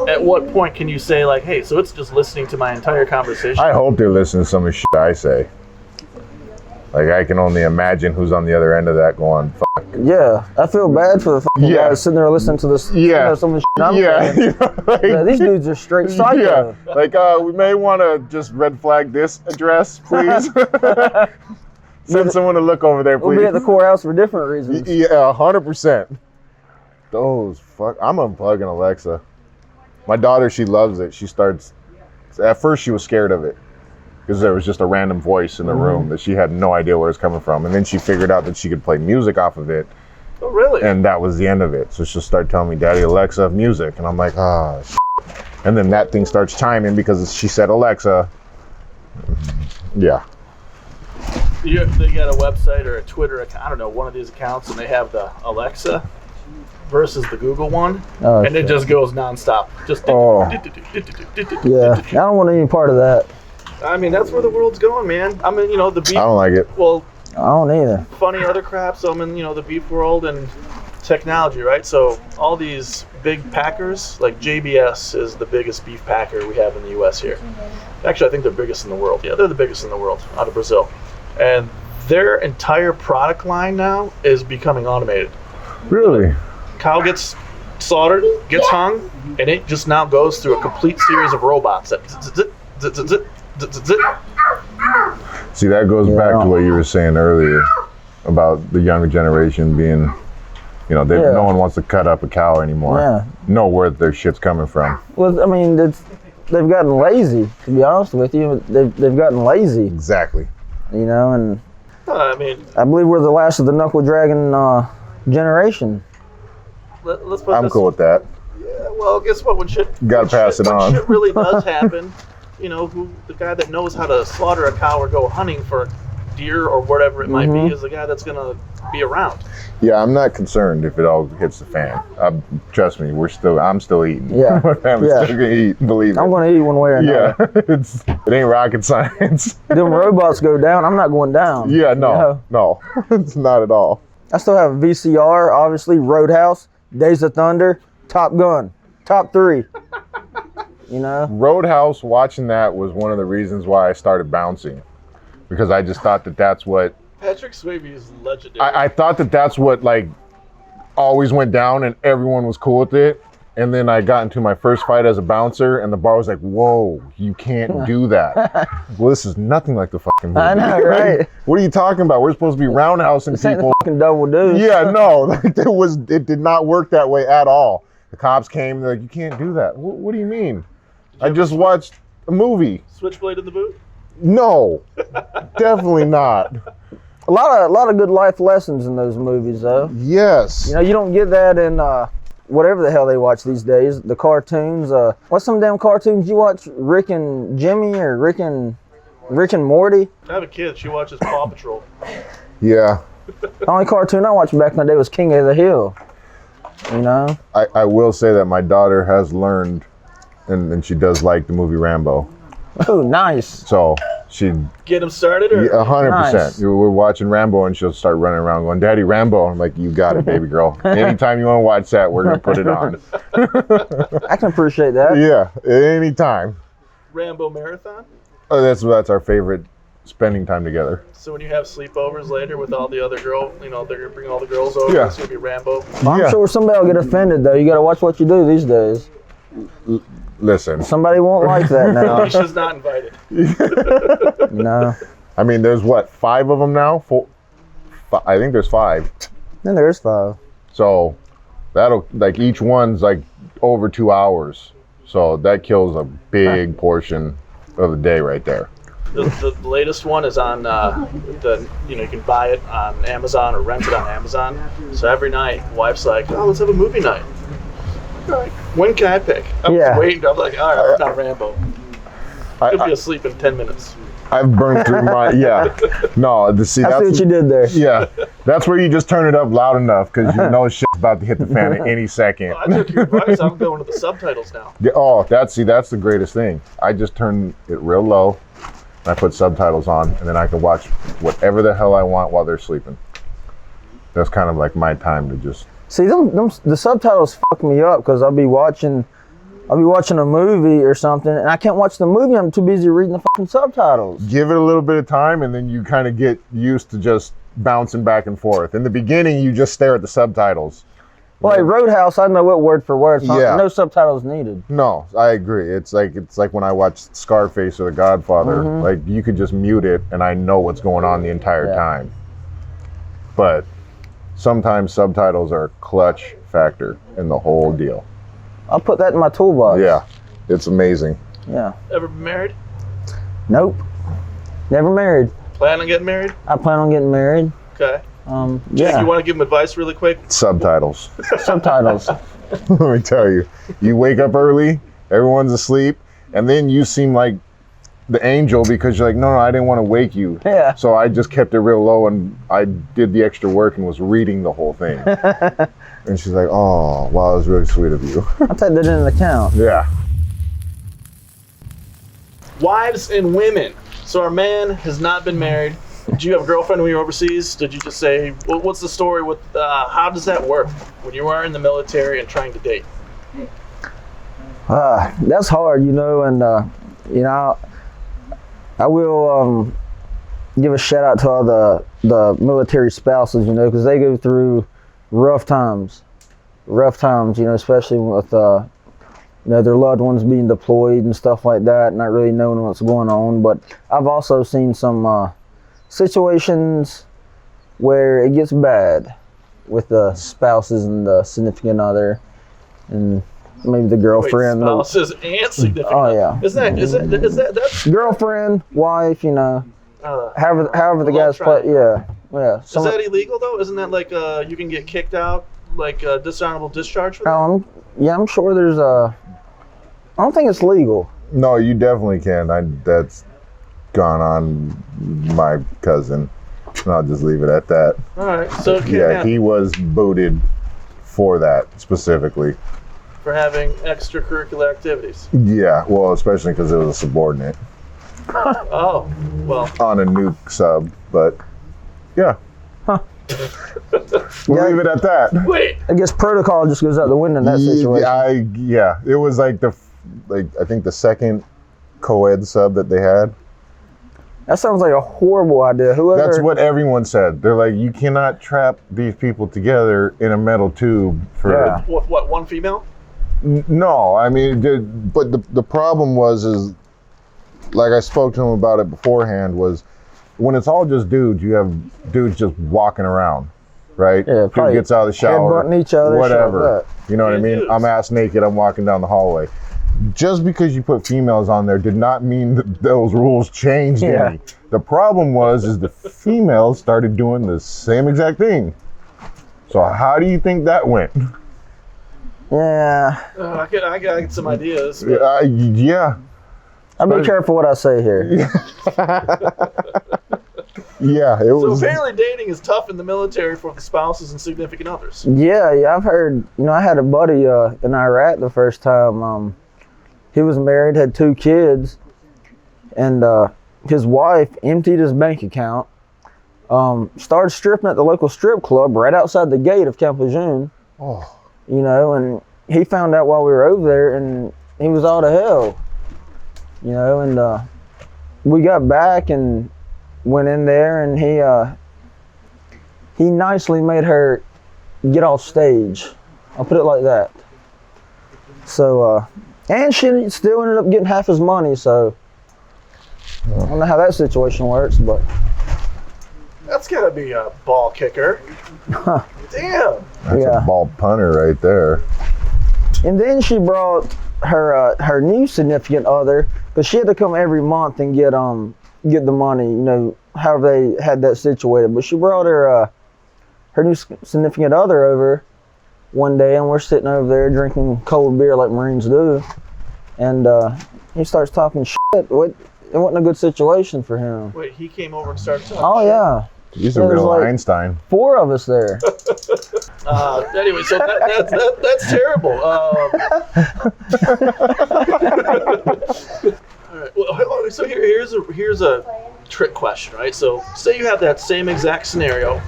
A: at what point can you say like, hey, so it's just listening to my entire conversation?
C: I hope they're listening to some of the shit I say. Like, I can only imagine who's on the other end of that going, fuck.
B: Yeah, I feel bad for the fucking guys sitting there listening to this.
C: Yeah.
B: Some of the shit I'm saying.
C: You know, like,
B: Yeah, these dudes are straight psycho.
C: Yeah, like, we may want to just red flag this address, please. Send someone to look over there, please.
B: We'll be at the courthouse for different reasons.
C: Yeah, 100%. Those fuck. I'm unplugging Alexa. My daughter, she loves it. She starts. At first, she was scared of it because there was just a random voice in the room that she had no idea where it was coming from. And then she figured out that she could play music off of it.
A: Oh, really?
C: And that was the end of it. So she'll start telling me, "Daddy, Alexa, music," and I'm like, ah. And then that thing starts chiming because she said Alexa. Yeah.
A: They got a website or a Twitter account, I don't know, one of these accounts, and they have the Alexa versus the Google one, and it just goes nonstop. Just
B: Yeah, I don't want any part of that.
A: I mean, that's where the world's going, man. I mean, the beef.
C: I don't like it.
A: Well,
B: I don't either.
A: funny other crap. So I'm in, the beef world and technology, right? So all these big packers, like JBS is the biggest beef packer we have in the U.S. here. Actually, I think they're biggest in the world. Yeah, they're the biggest in the world out of Brazil. And their entire product line now is becoming automated.
C: Really?
A: Cow gets slaughtered, gets hung, and it just now goes through a complete series of robots that
C: See, that goes back to what you were saying earlier about the younger generation being, no one wants to cut up a cow anymore.
B: Yeah.
C: Know where their shit's coming from.
B: Well, I mean, they've gotten lazy, to be honest with you. They've gotten lazy,
C: Exactly.
B: and
A: I mean,
B: I believe we're the last of the knuckle dragging generation.
A: let's put
C: I'm
A: this.
C: cool with that.
A: Yeah, well, guess what? When shit
C: Gotta pass it on.
A: When shit really does happen, the guy that knows how to slaughter a cow or go hunting for a deer or whatever it might be is the guy that's gonna be around.
C: Yeah, I'm not concerned if it all hits the fan. Trust me, I'm still eating.
B: Yeah.
C: My family's still gonna eat, believe it.
B: I'm going to eat one way or another.
C: Yeah, it ain't rocket science.
B: Them robots go down, I'm not going down.
C: Yeah, no, it's not at all.
B: I still have a VCR, obviously, Roadhouse, Days of Thunder, Top Gun, top 3.
C: Roadhouse, watching that was one of the reasons why I started bouncing, because I just thought that that's what.
A: Patrick Swayze is legendary.
C: I thought that that's what always went down, and everyone was cool with it. And then I got into my first fight as a bouncer, and the bar was like, "Whoa, you can't do that." Well, this is nothing like the fucking movie.
B: I know, right?
C: What are you talking about? We're supposed to be roundhousing
B: This ain't the
C: people.
B: fucking Double Deuce.
C: Yeah, no, it did not work that way at all. The cops came, they're like, "You can't do that." What do you mean? I just watched a movie.
A: Switchblade in the boot?
C: No, definitely not.
B: A lot of good life lessons in those movies, though.
C: Yes.
B: You don't get that in whatever the hell they watch these days. The cartoons. What's some damn cartoons you watch? Rick and Jimmy or Rick and Morty?
A: I have a kid. She watches Paw Patrol.
C: Yeah.
B: The only cartoon I watched back in the day was King of the Hill.
C: I will say that my daughter has learned, and she does like the movie Rambo.
B: Oh, nice.
C: So she
A: Get him started, or
C: 100%.
B: Nice.
C: We're watching Rambo, and she'll start running around going, "Daddy, Rambo." I'm like, "You got it, baby girl. Anytime you want to watch that, we're gonna put it on."
B: I can appreciate that.
C: Yeah, anytime.
A: Rambo marathon?
C: Oh, that's our favorite spending time together.
A: So when you have sleepovers later with all the other girls, they're gonna bring all the girls over.
C: Yeah.
A: It's gonna be Rambo.
B: I'm
C: Yeah.
B: sure somebody will get offended, though. You got to watch what you do these days.
C: Listen,
B: Somebody won't like that now.
A: Misha's not invited.
C: I mean, there's what, 5 of them now? 4, I think there's 5.
B: Then there's 5.
C: So that'll each one's over 2 hours. So that kills a big portion of the day right there.
A: The latest one is on you can buy it on Amazon or rent it on Amazon. So every night, wife's like, "Oh, let's have a movie night." Like, when can I pick? I'm just waiting. I'm like, all right, it's not Rambo. He'll be asleep in 10 minutes.
C: I've burned through my No, see
B: I see what you did there.
C: Yeah, that's where you just turn it up loud enough because you know shit's about to hit the fan at any second.
A: Well, I took your advice. I'm going to the subtitles now.
C: Oh, that's the greatest thing. I just turn it real low, and I put subtitles on, and then I can watch whatever the hell I want while they're sleeping. That's kind of like my time to just
B: See, the subtitles fuck me up because I'll be watching a movie or something, and I can't watch the movie. I'm too busy reading the fucking subtitles.
C: Give it a little bit of time, and then you kind of get used to just bouncing back and forth. In the beginning, you just stare at the subtitles.
B: Well, like Roadhouse, I know it word for word. So
C: Yeah.
B: No subtitles needed.
C: No, I agree. It's like when I watch Scarface or The Godfather. Like, you could just mute it, and I know what's going on the entire time. But sometimes subtitles are a clutch factor in the whole deal.
B: I'll put that in my toolbox.
C: Yeah, it's amazing.
B: Yeah.
A: Ever been married?
B: Nope. Never married.
A: Plan on getting married?
B: I plan on getting married.
A: Okay.
B: Yeah.
A: You want to give him advice really quick?
C: Subtitles.
B: Subtitles.
C: Let me tell you. You wake up early, everyone's asleep, and then you seem like the angel because you're like, no, I didn't want to wake you.
B: Yeah.
C: So I just kept it real low, and I did the extra work and was reading the whole thing. And she's like, oh, wow, that was really sweet of you.
B: I'll take that into account.
C: Yeah.
A: Wives and women. So our man has not been married. Did you have a girlfriend when you were overseas? Did you just say, what's the story with, how does that work when you are in the military and trying to date?
B: That's hard, and I will give a shout out to all the military spouses, because they go through rough times, especially with their loved ones being deployed and stuff like that, not really knowing what's going on. But I've also seen some situations where it gets bad with the spouses and the significant other, and maybe the girlfriend.
A: Wait, spouses and significant
B: Oh,
A: other.
B: yeah.
A: Is that that's
B: Girlfriend, wife, however the guys
A: triangle.
B: play. Yeah.
A: Is that illegal though? Isn't that like you can get kicked out, like dishonorable discharge for that?
B: I'm sure there's I don't think it's legal.
C: No, you definitely can. That's gone on my cousin. And I'll just leave it at that.
A: All right. So
C: Yeah, he was booted for that specifically.
A: for having extracurricular activities.
C: Yeah, well, especially because it was a subordinate
A: Oh, well.
C: on a nuke sub, but yeah. We'll leave it at that.
A: Wait.
B: I guess protocol just goes out the window in that situation.
C: Yeah, it was like I think the second co-ed sub that they had.
B: That sounds like a horrible idea. Whoever.
C: That's what everyone said. They're like, you cannot trap these people together in a metal tube for.
B: Yeah.
A: What one female?
C: No, I mean, but the problem is like I spoke to him about it beforehand, was when it's all just dudes, you have dudes just walking around, right?
B: Yeah,
C: Dude
B: probably
C: gets out of the shower,
B: headbutting each other,
C: whatever.
B: shit
C: You know what I
A: Yeah,
C: mean?
A: dudes.
C: I'm ass naked, I'm walking down the hallway. Just because you put females on there did not mean that those rules changed
B: Yeah.
C: any. The problem is the females started doing the same exact thing. So how do you think that went?
B: Yeah.
A: I got some ideas. but-
C: Yeah.
B: I'll be careful what I say here.
C: Yeah, it
A: So
C: was.
A: apparently dating is tough in the military for the spouses and significant others.
B: Yeah, I've heard. I had a buddy in Iraq the first time. He was married, had 2 kids, and his wife emptied his bank account, started stripping at the local strip club right outside the gate of Camp Lejeune.
C: Oh.
B: And he found out while we were over there, and he was all to hell. And we got back and went in there, and he nicely made her get off stage. I'll put it like that. So, and she still ended up getting half his money, so I don't know how that situation works, but
A: That's gotta be a ball kicker. Damn.
C: That's
B: Yeah.
C: a ball punter right there.
B: and then she brought her new significant other, but she had to come every month and get the money, however they had that situated. But she brought her new significant other over one day, and we're sitting over there drinking cold beer like Marines do, and he starts talking shit. It wasn't a good situation for him.
A: Wait, he came over and started talking.
B: Oh yeah,
C: He's a
B: It was
C: real
B: like-
C: Einstein.
B: 4 of us there.
A: Anyway, so that's terrible. All right. Well, so here's a trick question, right? So say you have that same exact scenario,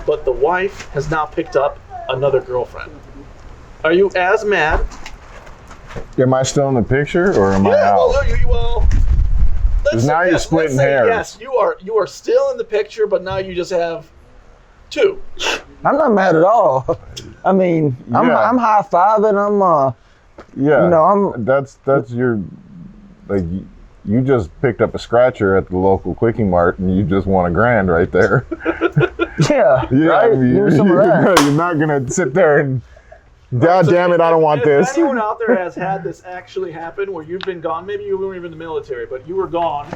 A: but the wife has now picked up another girlfriend. Are you as mad?
C: Am I still in the picture or am I out?
A: Well, let's
C: now
A: say
C: you're
A: yes.
C: splitting
A: Let's say
C: hairs.
A: yes, you are still in the picture, but now you just have two.
B: I'm not mad at all. I mean, I'm high fiving.
C: Yeah,
B: you know,
C: that's your, like, you just picked up a scratcher at the local Quickie Mart and you just won $1,000 right there.
B: yeah, right?
C: I mean,
B: Give me some of that.
C: you're not gonna sit there and, God damn it, I don't want this.
A: If anyone out there has had this actually happen where you've been gone, maybe you weren't even in the military, but you were gone,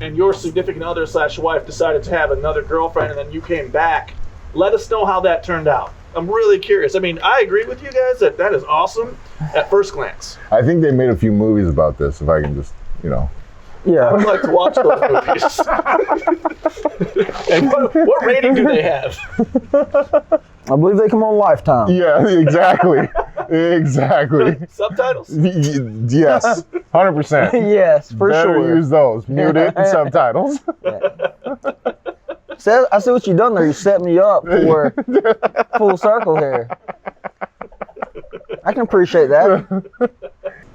A: and your significant other / wife decided to have another girlfriend, and then you came back, let us know how that turned out. I'm really curious. I mean, I agree with you guys that is awesome at first glance.
C: I think they made a few movies about this, if I can just,
A: I
B: Yeah.
A: would like to watch those movies. And what rating do they have?
B: I believe they come on Lifetime.
C: Yeah, exactly. Exactly.
A: Subtitles?
C: Yes, 100%.
B: Yes, for
C: Better
B: sure.
C: use those. Mute it and subtitles.
B: I see what you done there. You set me up for full circle here. I can appreciate that.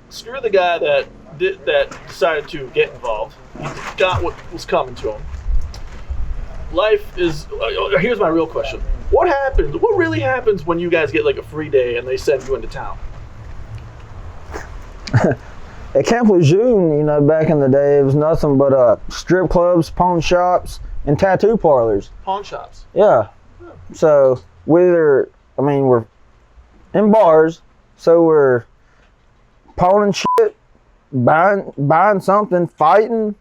A: Screw the guy that decided to get involved. He got what was coming to him. Life is. Here's my real question: what happens? What really happens when you guys get like a free day and they send you into town?
B: At Camp Lejeune, back in the day, it was nothing but strip clubs, pawn shops, and tattoo parlors.
A: Pawn shops.
B: Yeah. So we're in bars, so we're pawning shit, buying something, fighting,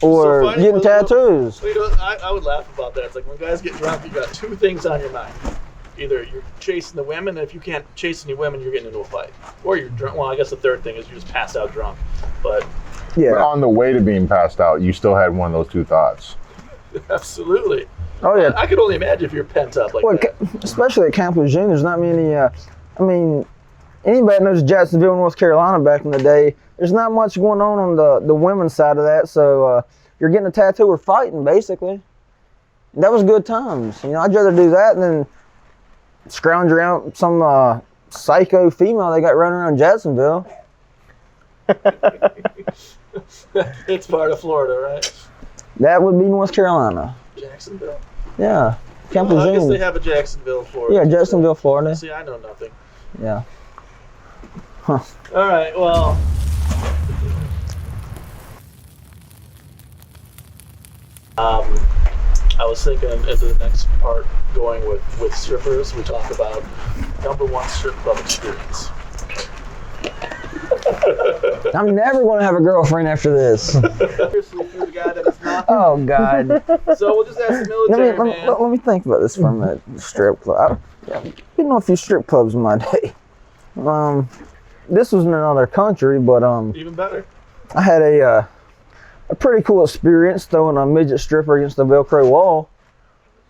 B: or
A: fighting
B: getting
A: was-
B: tattoos.
A: I would laugh about that. It's like when guys get drunk, you got two things on your mind. Either you're chasing the women, and if you can't chase any women, you're getting into a fight. Or you're drunk. Well, I guess the third thing is you just pass out drunk. But
B: Yeah.
C: But on the way to being passed out, you still had one of those two thoughts.
A: absolutely.
B: Oh yeah.
A: I could only imagine if you're pent up like
B: Well,
A: that.
B: especially at Camp Lejeune, there's not many. Anybody knows Jacksonville, North Carolina back in the day. There's not much going on the women's side of that. So you're getting a tattoo or fighting, basically. And that was good times. I'd rather do that than scrounge around some psycho female they got running around Jacksonville.
A: It's part of Florida, right?
B: That would be North Carolina.
A: Jacksonville.
B: Yeah. Camp
A: Well, I guess
B: Lejeune.
A: they have a Jacksonville, Florida.
B: Yeah, Jacksonville, Florida.
A: See, I know nothing.
B: Yeah.
A: All right, well. I was thinking into the next part, going with strippers, we talk about #1 strip club experience.
B: I'm never going to have a girlfriend after this.
A: Seriously, if you're the guy that is not.
B: Oh, God.
A: So we'll just ask the military, man.
B: Let me think about this for a minute. Strip club. I've been on a few strip clubs in my day. This was in another country, but
A: Even better.
B: I had a pretty cool experience throwing a midget stripper against the Velcro wall.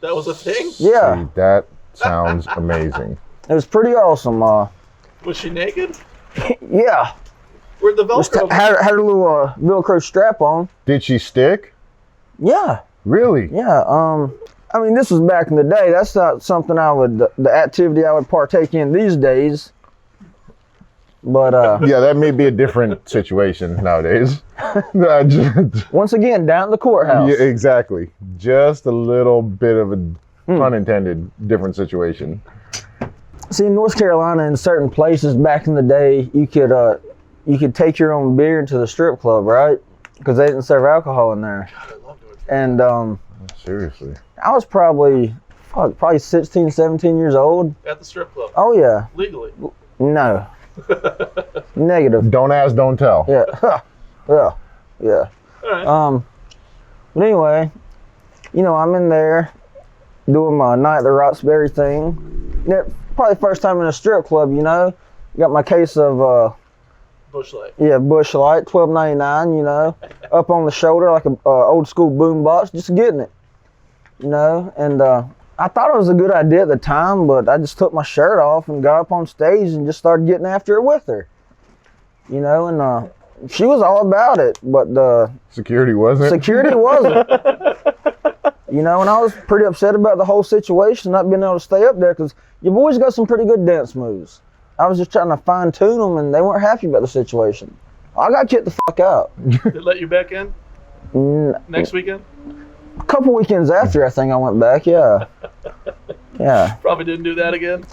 A: That was a thing?
B: Yeah,
C: See, that sounds amazing.
B: it was pretty awesome.
A: Was she naked?
B: Yeah,
A: Where'd the
B: just
A: Velcro?
B: had a little Velcro strap on.
C: Did she stick?
B: Yeah,
C: Really?
B: yeah. This was back in the day. That's not something the activity I would partake in these days. But
C: Yeah, that may be a different situation nowadays. I just-
B: once again, down at the courthouse.
C: yeah, exactly. Just a little bit of a unintended different situation.
B: See, in North Carolina, in certain places back in the day, you could take your own beer into the strip club, right? Because they didn't serve alcohol in there.
A: God, I love doing
B: And
C: Seriously.
B: I was probably 16, 17 years old.
A: at the strip club.
B: Oh yeah,
A: Legally.
B: no, negative.
C: Don't ask, don't tell.
B: Yeah, yeah, yeah.
A: All right.
B: But anyway, I'm in there doing my Night at the Roxbury thing. Probably first time in a strip club, Got my case of
A: Bush Light.
B: Bush Light, $12.99. Up on the shoulder like a old school boom box, just getting it. And I thought it was a good idea at the time, but I just took my shirt off and got up on stage and just started getting after it with her. And she was all about it, but the
C: Security wasn't.
B: security wasn't. You know, and I was pretty upset about the whole situation, not being able to stay up there, because your boys got some pretty good dance moves. I was just trying to fine tune them, and they weren't happy about the situation. I got kicked the fuck out.
A: Did they let you back in next weekend?
B: A couple weekends after, I think I went back. Yeah. Yeah.
A: Probably didn't do that again.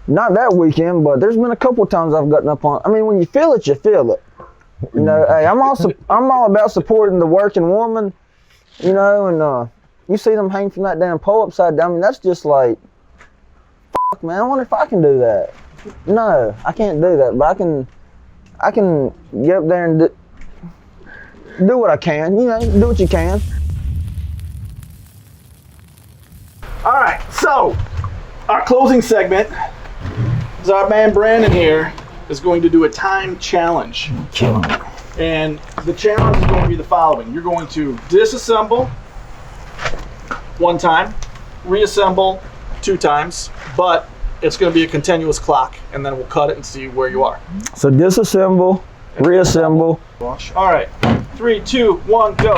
B: Not that weekend, but there's been a couple times I've gotten up on. I mean, when you feel it, you feel it. You know, hey, I'm all about supporting the working woman. You know, and you see them hang from that damn pole upside down. I mean, that's just like, fuck, man. I wonder if I can do that. No, I can't do that, but I can get up there and do what I can. You know, do what you can.
A: All right, so our closing segment is our man Brandon here is going to do a time challenge. And the challenge is going to be the following. You're going to disassemble 1 time, reassemble 2 times, but it's going to be a continuous clock, and then we'll cut it and see where you are.
B: So disassemble, reassemble.
A: All right, 3, 2, 1, go.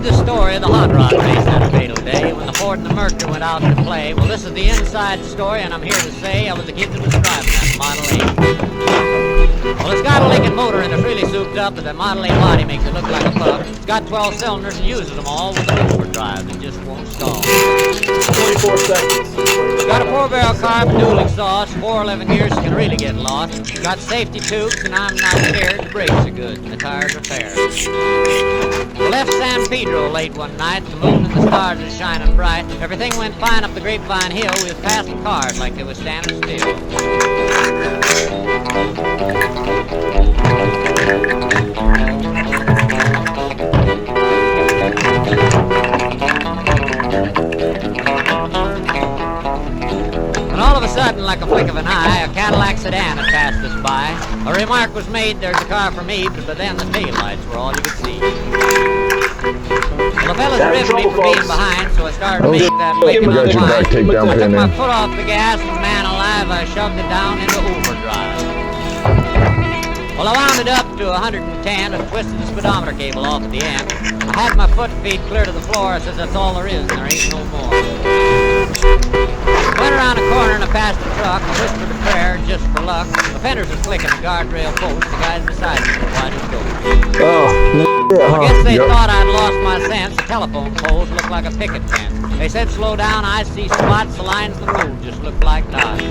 E: The story of the hot rod race that fatal day when the Ford and the Mercury went out to play. Well, this is the inside story, and I'm here to say I was the kid that was driving that Model A. Well, it's got a Lincoln motor and it's really souped up, but that Model A body makes it look like a pup. It's got 12 cylinders and uses them all with an overdrive that just won't stall.
A: 24 seconds.
E: It's got a 4-barrel carb and dual exhaust, 411 gears can really get lost. It's got safety tubes, and I'm not scared. The brakes are good and the tires are fair. We left San Pedro late one night, the moon and the stars are shining bright. Everything went fine up the Grapevine Hill, we was passing cars like they was standing still. And all of a sudden, like a flick of an eye, a Cadillac sedan had passed us by. A remark was made, there's a car for me, but then the taillights were all you could see. Well, the fellas ripped me for being behind, so I started to make that Lincoln
C: got your back
E: unwind.
C: taped down,
E: I took my
C: Brandon.
E: foot off the gas, and man alive, I shoved it down into overdrive. Well, I wound it up to 110 and twisted the speedometer cable off at the end. I had my foot feet clear to the floor. I says, that's all there is, and there ain't no more. Went around a corner and I passed the truck. I whispered a prayer just for luck. The fenders was clicking the guardrail post. The guys beside me were wide as ghosts.
B: Oh,
E: I guess they
C: Yep.
E: thought I'd lost my sense. The telephone poles looked like a picket fence. They said, slow down, I see spots. The lines of the road just looked like dots.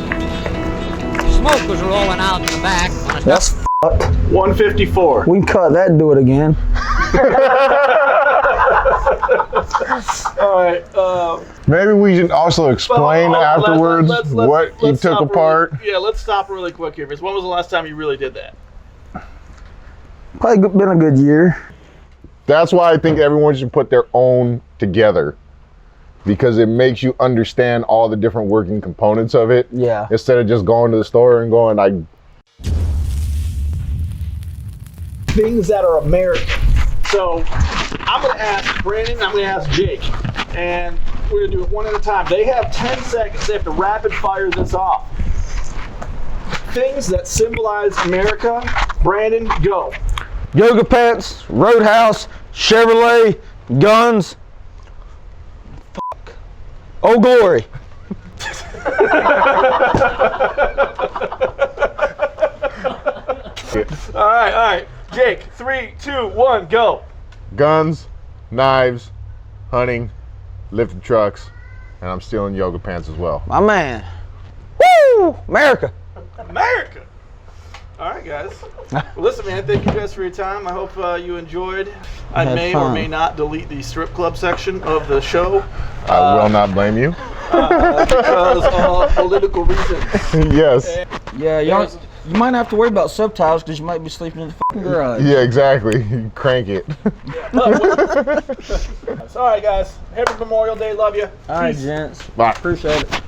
E: Smoke was rolling out in the back. When I
B: that's fucked.
A: 154.
B: We can cut that and do it again.
A: All right.
C: Maybe we should also explain afterwards what you
A: let's
C: took
A: stop
C: apart.
A: Yeah, let's stop really quick here. Because when was the last time you really did that?
B: Probably been a good year.
C: That's why I think everyone should put their own together, because it makes you understand all the different working components of it.
B: Yeah.
C: Instead of just going to the store and going,
A: Things that are American. So I'm going to ask Brandon, I'm going to ask Jake, and we're going to do it one at a time. They have 10 seconds. They have to rapid fire this off. Things that symbolize America. Brandon, go.
B: Yoga pants, Roadhouse, Chevrolet, guns. Fuck. Oh, glory.
A: All right. Jake, 3, 2, 1, go.
C: guns, knives, hunting, lifting trucks, and I'm stealing yoga pants as well.
B: My man. Woo! America.
A: America. All right, guys. Well, listen, man, thank you guys for your time. I hope you enjoyed. I
B: Had
A: may or
B: fun.
A: may not delete the strip club section of the show
C: I will not blame you.
A: because of political reasons.
C: Yes.
B: Yeah, you might not have to worry about subtitles because you might be sleeping in the fucking garage.
C: Yeah, exactly. Crank it.
A: All right, guys. Happy Memorial Day. Love you.
B: All right,
A: Peace.
B: gents.
C: Bye.
B: Appreciate it.